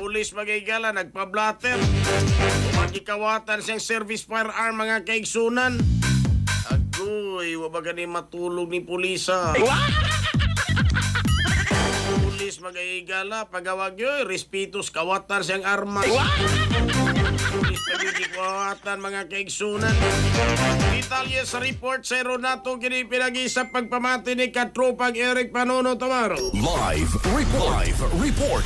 pulis magigala nagpa-blatter. Magikawatan siyang service firearm mga kaigsunan. Agoy, wa ba gani matulog ni pulisa? Pulis magigala pagawag yoy, respitos kawatan siyang arma. Pulis magigikawatan mga kaigsunan. Detalye sa report sa Ronato kini pinag-isap pagpamati ni Katropag Eric Panono Tamaro. Live report.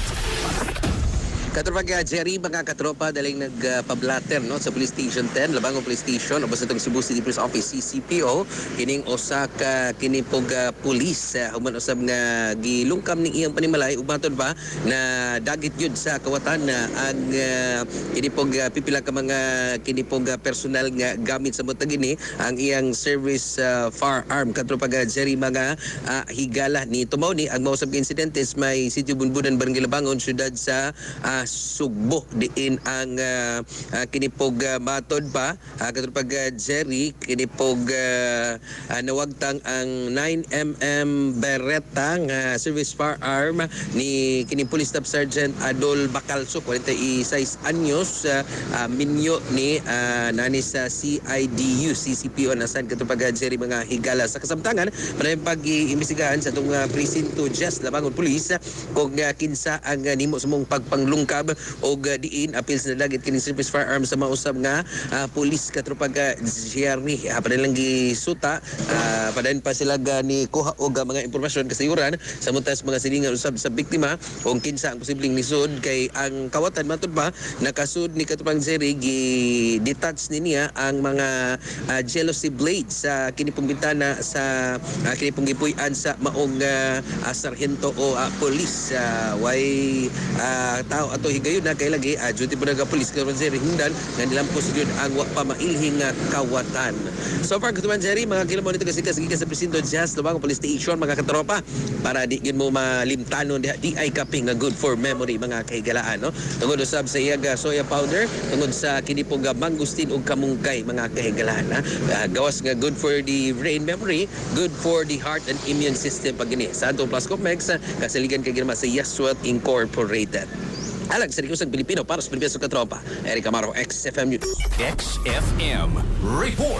Katropag Jerry, mga katropa daling nagpablatter no sa Police Station 10, Labangon Police Station o basta itong Cebu City Police Office CCPO kining usa ka kinipog pulis human usab nga gilungkam ning iyang panimalay ubaton pa na dagit yun sa kawatan na ang kinipog pipila ka mga kinipog personal nga gamit sa butag ini ang iyang service firearm. Katropag Jerry, mga higala ni tumaw ni ang mausab incident is may Sitio Bunbunan, Barangay Labangon, syudad sa Sugbo diin ang kinipog matod pa katropag Jerry kinipog nawagtang ang 9mm Beretta nga service firearm ni kini Police Staff Sergeant Adol Bacalso 46 anyos minyo ni nani sa CIDU CCPO nasan katropag Jerry, mga higala sa kasamtangan para pag-iimbestigahan sa itong presinto Just Labangon Police kung kinsa ang nimo sa mong pagpanglungkab o diin apil sa dagit kining service firearm sa mausab nga pulis katropag Jerry padalang gisuta padayon pa sila ni kuha og mga impormasyon kasayuran sa mutas mga silingan usab sa biktima kung kinsa ang posibleng lisod kay ang kawatan matud pa nakasud ni katropag Jerry gi-detach niya ang mga jealousy blades sa kinipong bintana sa kinipong gipuy-an sa maong sarhento o pulis way tao ato higayon na kay lagi duty po nga pulis katropag Jerry hindan nga nilampos yun ang wa pa mailhing kawatan. So far katropag Jerry, mga kilomon nito kasi sa presinto Just Labangon Police Station, mga katropa, para di yun mo malimtanon di ay kaping nga good for memory mga kahigalaan no. Tungod usab sa iyaga soya powder, tungod sa kinipong mangustin ug kamunggay mga kahigalaan gawas nga good for the brain memory, good for the heart and immune system pag gini. Sa atong Plus Comex kasaligan kay ginama sa Yaswat Incorporated. Alag sa Rikosang Pilipino para sa Pilipinas katropa. Eric Amaro, XFM News. XFM report.